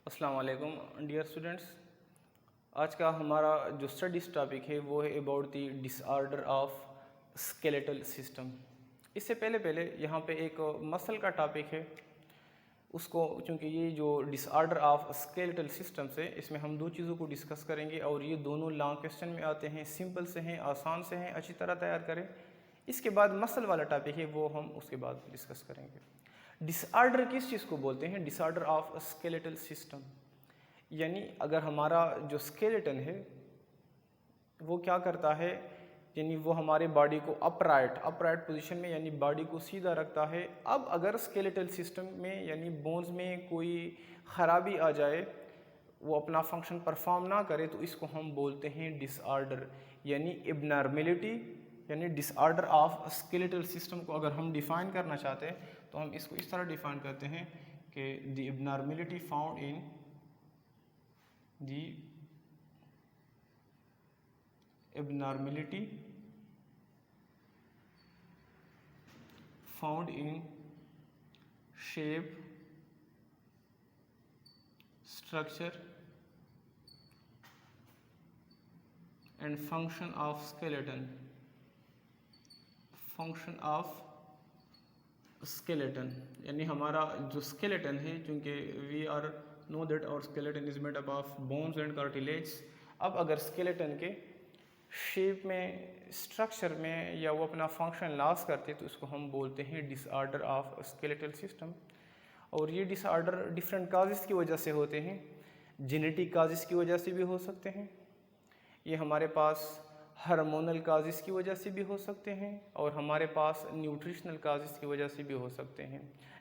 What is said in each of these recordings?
अस्सलाम वालेकुम dear students. आज का हमारा जो स्टडीज़ टॉपिक है वो है about the disorder of skeletal system. इससे पहले यहाँ पे एक मसल का टॉपिक है, उसको चूँकि ये जो डिसऑर्डर ऑफ स्केलेटल सिस्टम है इसमें हम दो चीज़ों को डिस्कस करेंगे और ये दोनों लॉन्ग क्वेश्चन में आते हैं, सिंपल से हैं, आसान से हैं, अच्छी तरह तैयार करें। इसके बाद मसल वाला टॉपिक है वो हम उसके बाद डिस्कस करेंगे। डिसऑर्डर किस चीज़ को बोलते हैं? डिसऑर्डर ऑफ स्केलेटल सिस्टम, यानी अगर हमारा जो स्केलेटन है वो क्या करता है, यानी वो हमारे बॉडी को अपराइट पोजीशन में यानी बॉडी को सीधा रखता है। अब अगर स्केलेटल सिस्टम में यानी बोन्स में कोई ख़राबी आ जाए, वो अपना फंक्शन परफॉर्म ना करे, तो इसको हम बोलते हैं डिसऑर्डर यानी एबनॉर्मेलिटी। यानी डिसऑर्डर ऑफ स्केलेटल सिस्टम को अगर हम डिफ़ाइन करना चाहते हैं तो हम इसको इस तरह डिफ़ाइन करते हैं कि the abnormality found in the abnormality found in shape, structure and function of skeleton, यानी हमारा जो स्केलेटन है, चूँकि we are know that our skeleton is made up of bones and cartilage. अब अगर स्केलेटन के शेप में, स्ट्रक्चर में या वो अपना फंक्शन लॉस करते तो इसको हम बोलते हैं डिसऑर्डर ऑफ स्केलेटल सिस्टम। और ये डिसऑर्डर डिफरेंट काजेस की वजह से होते हैं, जेनेटिक काजेस की वजह से भी हो सकते हैं, ये हमारे पास हार्मोनल काजेस की वजह से भी हो सकते हैं और हमारे पास न्यूट्रिशनल काजेस की वजह से भी हो सकते हैं।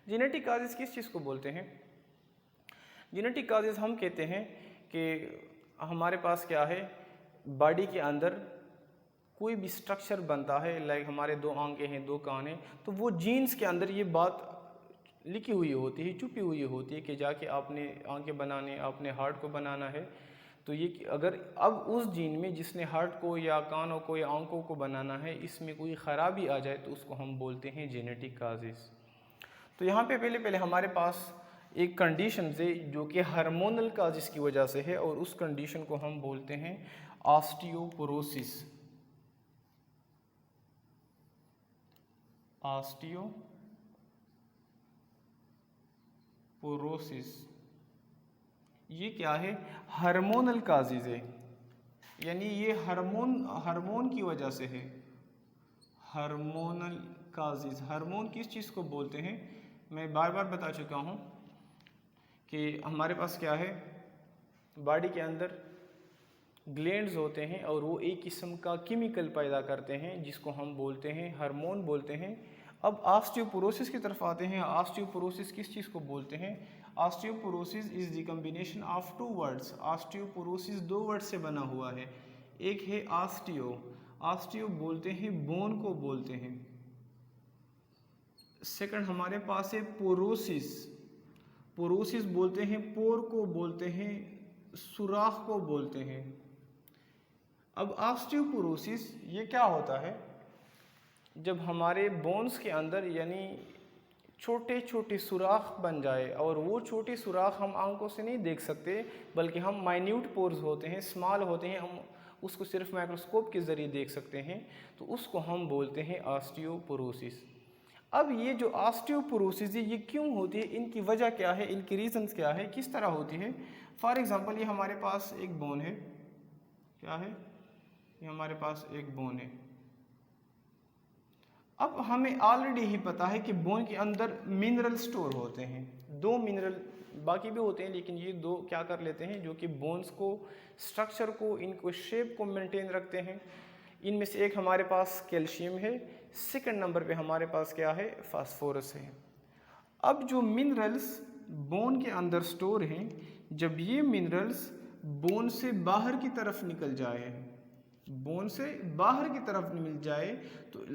जेनेटिक काजेस किस चीज़ को बोलते हैं? जेनेटिक काजेस हम कहते हैं कि हमारे पास क्या है, बॉडी के अंदर कोई भी स्ट्रक्चर बनता है, लाइक हमारे दो आंखें हैं, दो कान हैं, तो वो जीन्स के अंदर ये बात लिखी हुई होती है, छुपी हुई होती है कि जाके आपने आंखें बनाने, आपने हार्ट को बनाना है। तो ये अगर अब उस जीन में जिसने हार्ट को या कानों को या आंखों को बनाना है, इसमें कोई ख़राबी आ जाए तो उसको हम बोलते हैं जेनेटिक काजेस। तो यहाँ पे पहले हमारे पास एक कंडीशन है जो कि हार्मोनल काजेस की वजह से है और उस कंडीशन को हम बोलते हैं ऑस्टियोपोरोसिस। ये क्या है? हार्मोनल काजेज है, यानी ये हार्मोन की वजह से है। हार्मोनल काजेज, हार्मोन किस चीज़ को बोलते हैं? मैं बार बार बता चुका हूँ कि हमारे पास क्या है, बॉडी के अंदर ग्लैंड्स होते हैं और वो एक किस्म का केमिकल पैदा करते हैं जिसको हम बोलते हैं हार्मोन बोलते हैं। अब ऑस्टियोपोरोसिस की तरफ आते हैं। ऑस्टियोपोरोसिस किस चीज़ को बोलते हैं? Osteoporosis is the combination of two words. Osteoporosis दो वर्ड से बना हुआ है, एक है ऑस्टियो बोलते हैं बोन को बोलते हैं, सेकंड हमारे पास है पोरोसिस बोलते हैं पोर को बोलते हैं, सुराख को बोलते हैं। अब ऑस्टियोपोरोसिस ये क्या होता है? जब हमारे बोन्स के अंदर यानी छोटे छोटे सुराख बन जाए, और वो छोटे सुराख हम आंखों से नहीं देख सकते बल्कि हम माइन्यूट पोर्स होते हैं, स्मॉल होते हैं, हम उसको सिर्फ माइक्रोस्कोप के ज़रिए देख सकते हैं, तो उसको हम बोलते हैं ऑस्टियोपोरोसिस। अब ये जो ऑस्टियोपोरोसिस है ये क्यों होती है, इनकी वजह क्या है, इनकी रीजंस क्या है, किस तरह होती है? फॉर एग्जांपल ये हमारे पास एक बोन है, क्या है ये? हमारे पास एक बोन है। अब हमें ऑलरेडी ही पता है कि बोन के अंदर मिनरल स्टोर होते हैं, दो मिनरल, बाकी भी होते हैं लेकिन ये दो क्या कर लेते हैं जो कि बोन्स को, स्ट्रक्चर को, इनको शेप को मेंटेन रखते हैं। इनमें से एक हमारे पास कैल्शियम है, सेकंड नंबर पे हमारे पास क्या है? फास्फोरस है। अब जो मिनरल्स बोन के अंदर स्टोर हैं, जब ये मिनरल्स बोन से बाहर की तरफ निकल जाए, बोन से बाहर की तरफ मिल जाए, तो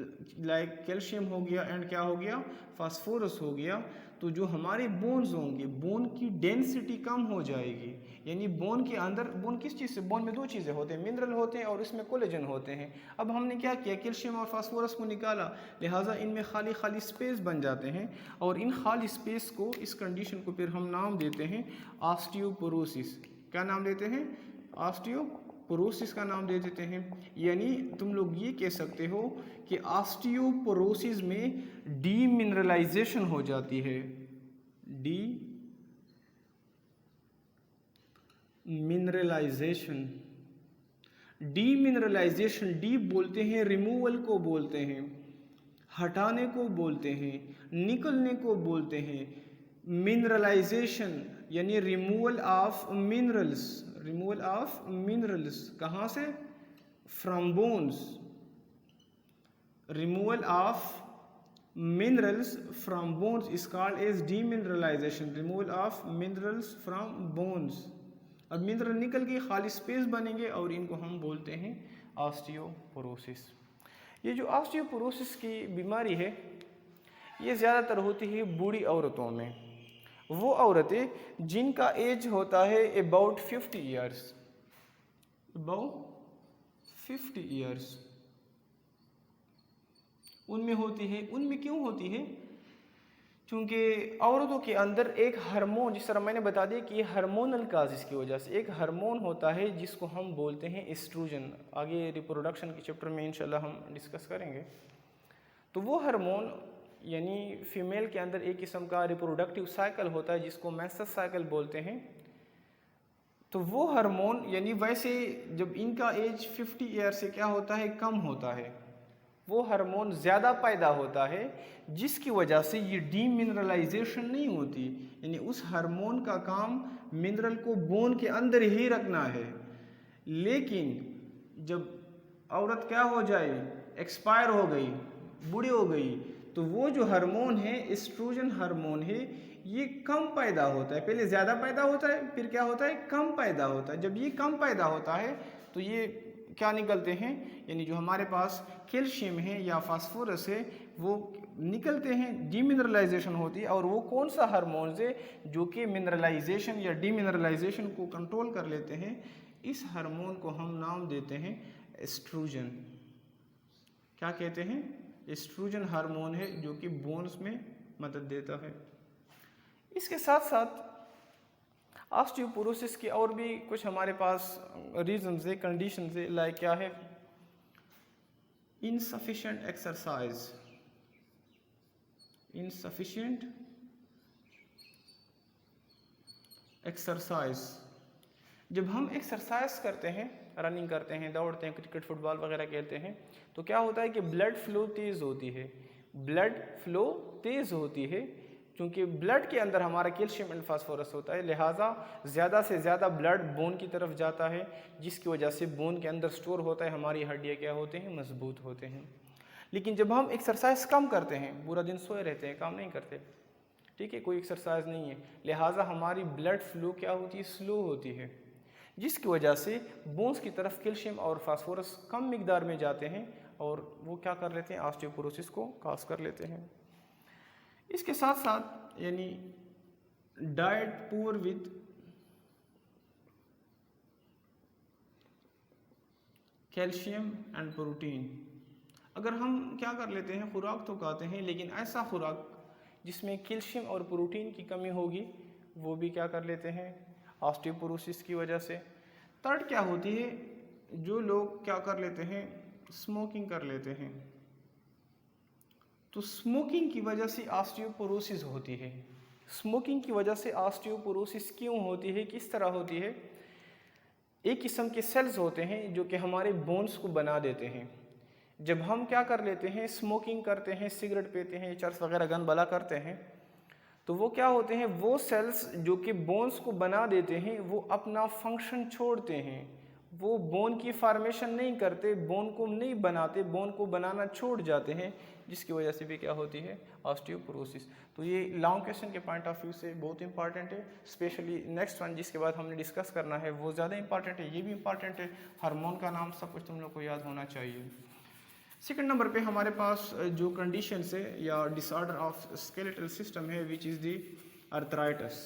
लाइक कैल्शियम हो गया एंड क्या हो गया? फास्फोरस हो गया, तो जो हमारे बोन्स होंगे, बोन की डेंसिटी कम हो जाएगी, यानी बोन के अंदर, बोन किस चीज़ से, बोन में दो चीज़ें होते हैं, मिनरल होते हैं और इसमें कोलेजन होते हैं। अब हमने क्या किया, कैल्शियम और फास्फोरस को निकाला, लिहाजा इनमें खाली खाली स्पेस बन जाते हैं और इन खाली स्पेस को, इस कंडीशन को फिर हम नाम देते हैं ऑस्टियोपोरोसिस। क्या नाम देते हैं, ऑस्टियोपोरोसिस का नाम दे देते हैं। यानी तुम लोग ये कह सकते हो कि ऑस्टियोपोरोसिस में डीमिनरलाइजेशन हो जाती है, डीमिनरलाइजेशन। डीमिनरलाइजेशन, डी बोलते हैं रिमूवल को बोलते हैं, हटाने को बोलते हैं, निकलने को बोलते हैं। मिनरलाइजेशन यानी removal of minerals, removal of minerals कहाँ से, from bones. Removal of minerals from bones is called as demineralization, removal of minerals from bones। अब मिनरल निकल के खाली स्पेस बनेंगे और इनको हम बोलते हैं ऑस्टियोपोरोसिस। ये जो ऑस्टियोपोरोसिस की बीमारी है ये ज़्यादातर होती है बूढ़ी औरतों में, वो औरतें जिनका एज होता है अबाउट 50 ईयर्स, अबाउट 50 ईयर्स, उनमें होती है। उनमें क्यों होती है, क्योंकि औरतों के अंदर एक हार्मोन, जिस तरह मैंने बता दिया कि हार्मोनल काजेस की वजह से एक हार्मोन होता है जिसको हम बोलते हैं एस्ट्रोजन। आगे रिप्रोडक्शन के चैप्टर में इंशाल्लाह हम डिस्कस करेंगे। तो वो हार्मोन यानी फीमेल के अंदर एक किस्म का रिप्रोडक्टिव साइकिल होता है जिसको मेंस्ट्रुअल साइकिल बोलते हैं। तो वो हार्मोन यानी वैसे जब इनका एज 50 ईयर से क्या होता है, कम होता है, वो हार्मोन ज़्यादा पैदा होता है जिसकी वजह से ये डीमिनरलाइजेशन नहीं होती। यानी उस हार्मोन का काम मिनरल को बोन के अंदर ही रखना है, लेकिन जब औरत क्या हो जाए, एक्सपायर हो गई, बूढ़ी हो गई, तो वो जो हार्मोन है, एस्ट्रोजन हार्मोन है, ये कम पैदा होता है। पहले ज़्यादा पैदा होता है, फिर क्या होता है, कम पैदा होता है। जब ये कम पैदा होता है तो ये क्या निकलते हैं, यानी जो हमारे पास कैल्शियम है या फास्फोरस है वो निकलते हैं, डीमिनरलाइजेशन होती है। और वो कौन सा हार्मोन्स है जो कि मिनरलाइजेशन या डीमिनरलाइजेशन को कंट्रोल कर लेते हैं, इस हार्मोन को हम नाम देते हैं एस्ट्रोजन। क्या कहते हैं, एस्ट्रोजन हार्मोन है जो कि बोन्स में मदद देता है। इसके साथ साथ ऑस्टियोपोरोसिस की और भी कुछ हमारे पास रीजंस है, कंडीशंस है, लाइक क्या है, इनसफिशिएंट एक्सरसाइज, इनसफिशिएंट एक्सरसाइज। जब हम एक्सरसाइज करते हैं, रनिंग करते हैं, दौड़ते हैं, क्रिकेट फुटबॉल वगैरह खेलते हैं, तो क्या होता है कि ब्लड फ्लो तेज़ होती है, ब्लड फ्लो तेज़ होती है, क्योंकि ब्लड के अंदर हमारा कैल्शियम एंड फास्फोरस होता है, लिहाजा ज़्यादा से ज़्यादा ब्लड बोन की तरफ जाता है, जिसकी वजह से बोन के अंदर स्टोर होता है, हमारी हड्डियाँ क्या होते हैं, मजबूत होते हैं। लेकिन जब हम एक्सरसाइज कम करते हैं, पूरा दिन सोए रहते हैं, काम नहीं करते, ठीक है, कोई एक्सरसाइज नहीं है, लिहाजा हमारी ब्लड फ्लो क्या होती है, स्लो होती है, जिसकी वजह से बोन्स की तरफ कैल्शियम और फास्फोरस कम मिकदार में जाते हैं और वो क्या कर लेते हैं, ऑस्टियोपोरोसिस को काज कर लेते हैं। इसके साथ साथ यानी diet poor with calcium and protein. अगर हम क्या कर लेते हैं, खुराक तो खाते हैं लेकिन ऐसा खुराक जिसमें कैल्शियम और प्रोटीन की कमी होगी, वो भी क्या कर लेते हैं, ऑस्टियोपोरोसिस की वजह से। थर्ड क्या होती है, जो लोग क्या कर लेते हैं, स्मोकिंग कर लेते हैं, तो स्मोकिंग की वजह से ऑस्टियोपोरोसिस होती है। स्मोकिंग की वजह से ऑस्टियोपोरोसिस क्यों होती है, किस तरह होती है, एक किस्म के सेल्स होते हैं जो कि हमारे बोन्स को बना देते हैं। जब हम क्या कर लेते हैं, स्मोकिंग करते हैं, सिगरेट पीते हैं, चर्स वगैरह गन बला करते हैं, तो वो क्या होते हैं, वो सेल्स जो कि बोन्स को बना देते हैं वो अपना फंक्शन छोड़ते हैं, वो बोन की फॉर्मेशन नहीं करते, बोन को नहीं बनाते, बोन को बनाना छोड़ जाते हैं, जिसकी वजह से भी क्या होती है, ऑस्टियोपोरोसिस। तो ये लॉन्ग क्वेश्चन के पॉइंट ऑफ व्यू से बहुत इंपॉर्टेंट है, स्पेशली नेक्स्ट वन जिसके बाद हमने डिस्कस करना है वो ज़्यादा इंपॉर्टेंट है, ये भी इंपॉर्टेंट है, हार्मोन का नाम सब कुछ तुम लोग को याद होना चाहिए। सेकंड नंबर पे हमारे पास जो कंडीशंस है या डिसऑर्डर ऑफ स्केलेटल सिस्टम है, विच इज़ दी आर्थराइटिस।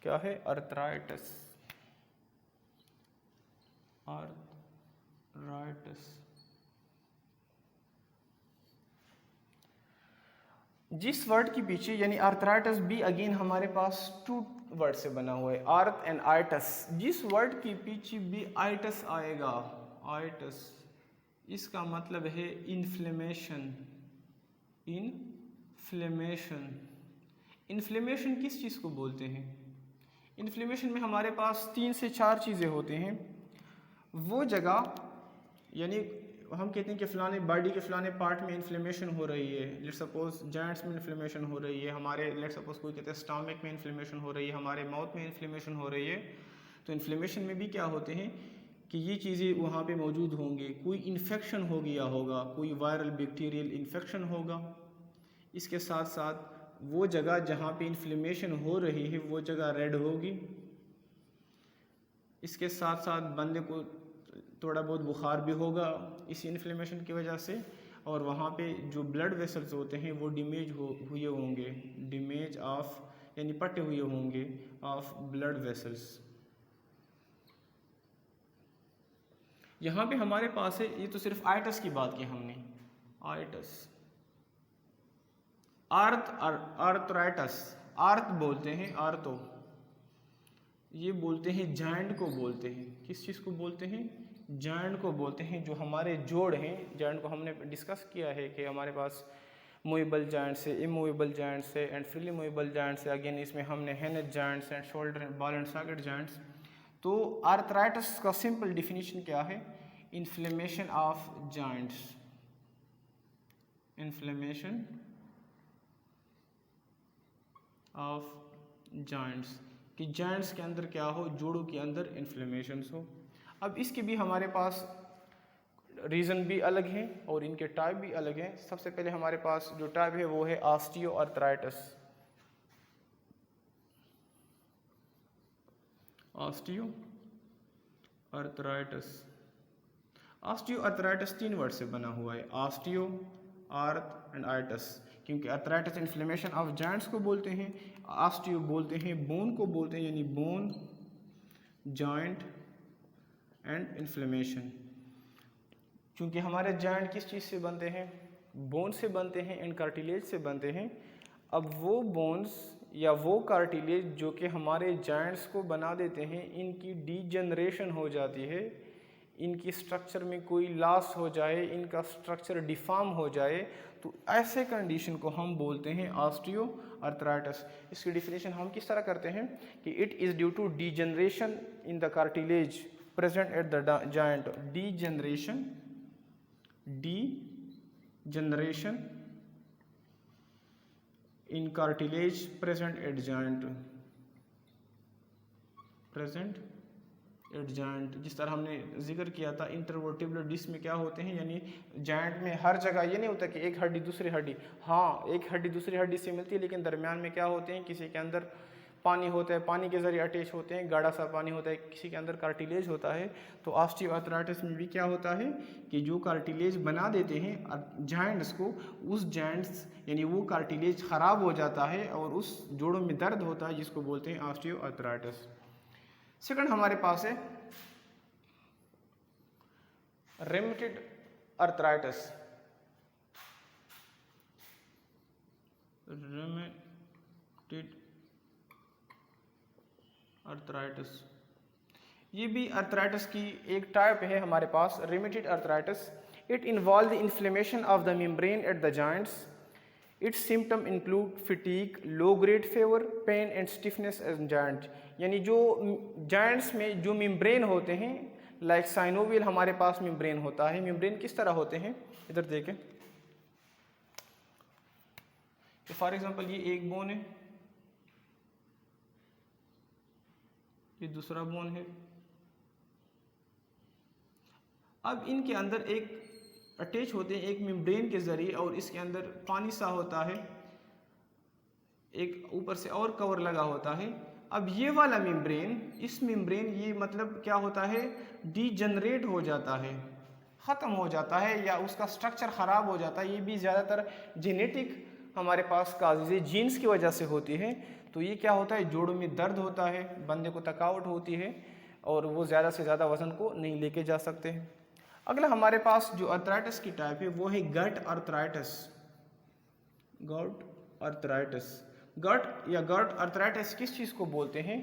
क्या है? अर्थराइटिस। अर्थराइटिस जिस वर्ड के पीछे यानी अर्थराइटिस भी अगेन हमारे पास 2 वर्ड से बना हुआ है, अर्थ एंड आइटस। जिस वर्ड के पीछे भी आइटस आएगा, आइटस, इसका मतलब है इन्फ्लेमेशन। इन्फ्लेमेशन, इन्फ्लेमेशन किस चीज़ को बोलते हैं? इन्फ्लेमेशन में हमारे पास 3 से 4 चीज़ें होते हैं। वो जगह यानी हम कहते हैं कि फलाने बॉडी के फलाने पार्ट में इन्फ्लेमेशन हो रही है, लेट्स सपोज जॉइंट्स में इन्फ्लेमेशन हो रही है, हमारे लेट्स सपोज कोई कहते हैं स्टमक में इन्फ्लेमेशन हो रही है, हमारे माउथ में इन्फ्लेमेशन हो रही है। तो इन्फ्लेमेशन में भी क्या होते हैं कि ये चीज़ें वहाँ पे मौजूद होंगे, कोई इन्फेक्शन हो गया होगा, कोई वायरल बैक्टीरियल इन्फेक्शन होगा। इसके साथ साथ वो जगह जहाँ पे इन्फ्लेमेशन हो रही है वो जगह रेड होगी। इसके साथ साथ बंदे को थोड़ा बहुत बुखार भी होगा इस इन्फ्लेमेशन की वजह से, और वहाँ पे जो ब्लड वेसल्स होते हैं वो डैमेज हुए होंगे, डैमेज ऑफ यानी पटे हुए होंगे ऑफ ब्लड वेसल्स। यहाँ पे हमारे पास है, ये तो सिर्फ आइटस की बात की हमने, आइटस। अर्थराइटस, अर्थ बोलते हैं, आर्थो, ये बोलते हैं जॉइंट को बोलते हैं। किस चीज़ को बोलते हैं? जॉइंट को बोलते हैं। जो हमारे जोड़ हैं, जॉइंट को हमने डिस्कस किया है कि हमारे पास मूवेबल जॉइंट्स है, इमूवेबल जॉइंट्स है एंड फ्रीली मूवेबल जॉइंट्स है। अगेन इसमें हमने hinge joints and shoulder ball and socket joints. तो आर्थराइटिस का सिंपल डिफिनीशन क्या है? Inflammation of joints, inflammation of joints, कि जॉइंट्स के अंदर क्या हो, जोड़ों के अंदर इन्फ्लेमेशंस हो। अब इसके भी हमारे पास रीज़न भी अलग हैं और इनके टाइप भी अलग हैं। सबसे पहले हमारे पास जो टाइप है वो है ऑस्टियोआर्थराइटिस। ऑस्टियोआर्थराइटिस, ऑस्टियोआर्थराइटिस 3 वर्ड से बना हुआ है, ऑस्टियो, आर्थ एंड आइटस। क्योंकि अर्थराइटिस इन्फ्लेमेशन ऑफ जॉइंट्स को बोलते हैं, ऑस्टियो बोलते हैं बोन को बोलते हैं, यानी बोन, जॉइंट एंड इन्फ्लेमेशन। क्योंकि हमारे जॉइंट किस चीज़ से बनते हैं? बोन से बनते हैं एंड कार्टिलेज से बनते हैं। अब वो बोन्स या वो कार्टिलेज जो कि हमारे जॉइंट्स को बना देते हैं, इनकी डीजनरेशन हो जाती है, इनकी स्ट्रक्चर में कोई लॉस हो जाए, इनका स्ट्रक्चर डिफॉर्म हो जाए, तो ऐसे कंडीशन को हम बोलते हैं ऑस्टियोआर्थराइटिस। इसकी डिफिनेशन हम किस तरह करते हैं कि it is due to degeneration in the cartilage present at the joint, degeneration in cartilage present at joint, जिस तरह हमने जिक्र किया था इंटरवर्टिब्रल डिस्क में क्या होते हैं, यानी जॉइंट में हर जगह ये नहीं होता कि एक हड्डी दूसरी हड्डी, हाँ एक हड्डी दूसरी हड्डी से मिलती है, लेकिन दरमियान में क्या होते हैं, किसी के अंदर पानी होता है, पानी के जरिए अटैच होते हैं, गाढ़ा सा पानी होता है, किसी के अंदर कार्टिलेज होता है। तो ऑस्टियोआर्थराइटिस में भी क्या होता है कि जो कार्टिलेज बना देते हैं जॉइंट्स को, उस जॉइंट्स यानी वो कार्टिलेज ख़राब हो जाता है और उस जोड़ों में दर्द होता है, जिसको बोलते हैं ऑस्टियोआर्थराइटिस। सेकंड हमारे पास है रेमेटेड अर्थराइटिस। रेमेटेड अर्थराइटिस, ये भी अर्थराइटिस की एक टाइप है हमारे पास, rheumatoid arthritis. It involve the inflammation of the membrane at the joints. Its symptom include fatigue, low grade fever, pain and stiffness and joint. यानी जो जॉइंट्स में जो मेम्ब्रेन होते हैं, लाइक साइनोवियल हमारे पास मेम्ब्रेन होता है। मेम्ब्रेन किस तरह होते हैं, इधर देखें, तो फॉर एग्जांपल ये एक बोन है, ये दूसरा बोन है। अब इनके अंदर एक अटैच होते हैं एक मेम्ब्रेन के जरिए, और इसके अंदर पानी सा होता है, एक ऊपर से और कवर लगा होता है। अब ये वाला मेम्ब्रेन, इस मेम्ब्रेन ये मतलब क्या होता है, डीजनरेट हो जाता है, ख़त्म हो जाता है, या उसका स्ट्रक्चर ख़राब हो जाता है। ये भी ज़्यादातर जेनेटिक हमारे पास काजेज़ जीन्स की वजह से होती है। तो ये क्या होता है, जोड़ों में दर्द होता है, बंदे को थकावट होती है और वो ज़्यादा से ज़्यादा वज़न को नहीं लेके जा सकते हैं। अगला हमारे पास जो अर्थराइटिस की टाइप है वो है गट अर्थराइटिस। गट अर्थराइटिस, गट या गट अर्थराइटिस किस चीज़ को बोलते हैं,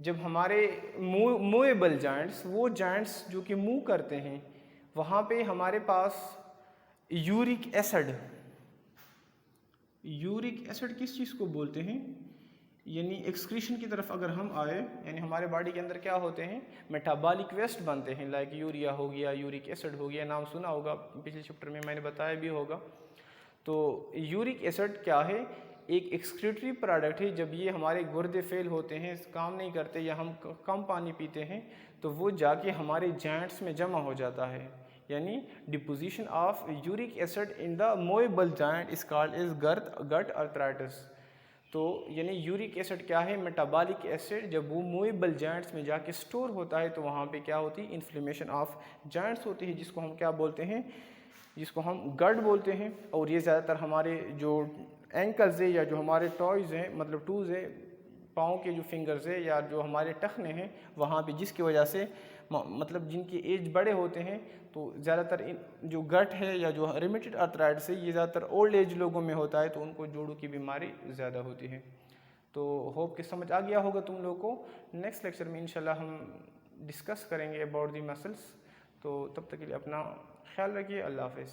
जब हमारे मूवेबल जॉइंट्स, वो जॉइंट्स जो कि मूव करते हैं, वहाँ पे हमारे पास यूरिक एसिड, यूरिक एसिड किस चीज़ को बोलते हैं, यानी एक्सक्रीशन की तरफ अगर हम आए, यानी हमारे बॉडी के अंदर क्या होते हैं, मेटाबॉलिक वेस्ट बनते हैं, लाइक यूरिया हो गया, यूरिक एसिड हो गया, नाम सुना होगा, पिछले चैप्टर में मैंने बताया भी होगा। तो यूरिक एसिड क्या है, एक एक्सक्रीटरी प्रोडक्ट है। जब ये हमारे गुर्दे फेल होते हैं, काम नहीं करते या हम कम पानी पीते हैं, तो वो जाके हमारे जॉइंट्स में जमा हो जाता है, यानी deposition of uric acid in the movable joint is called is gut arthritis. तो यानी यूरिक एसिड क्या है, मेटाबॉलिक एसिड, जब वो मूवेबल जॉइंट्स में जाके स्टोर होता है तो वहाँ पे क्या होती है, इन्फ्लेमेशन ऑफ जॉइंट्स होती है, जिसको हम क्या बोलते हैं, जिसको हम गट बोलते हैं। और ये ज़्यादातर हमारे जो एंकल्स है या जो हमारे टॉयज़ हैं, मतलब टूज़ है, पाँव के जो फिंगर्स है या जो हमारे टखने हैं, वहाँ पे जिसकी वजह से मतलब जिनकी एज बड़े होते हैं, तो ज़्यादातर जो गट है या जो रिमेटेड अर्थराइटिस है, ये ज़्यादातर ओल्ड एज लोगों में होता है, तो उनको जोड़ों की बीमारी ज़्यादा होती है। तो होप कि समझ आ गया होगा तुम लोगों को। नेक्स्ट लेक्चर में इंशाल्लाह हम डिस्कस करेंगे अबाउट दी मसल्स। तो तब तक के लिए अपना ख्याल रखिए। अल्लाह हाफ़िज़।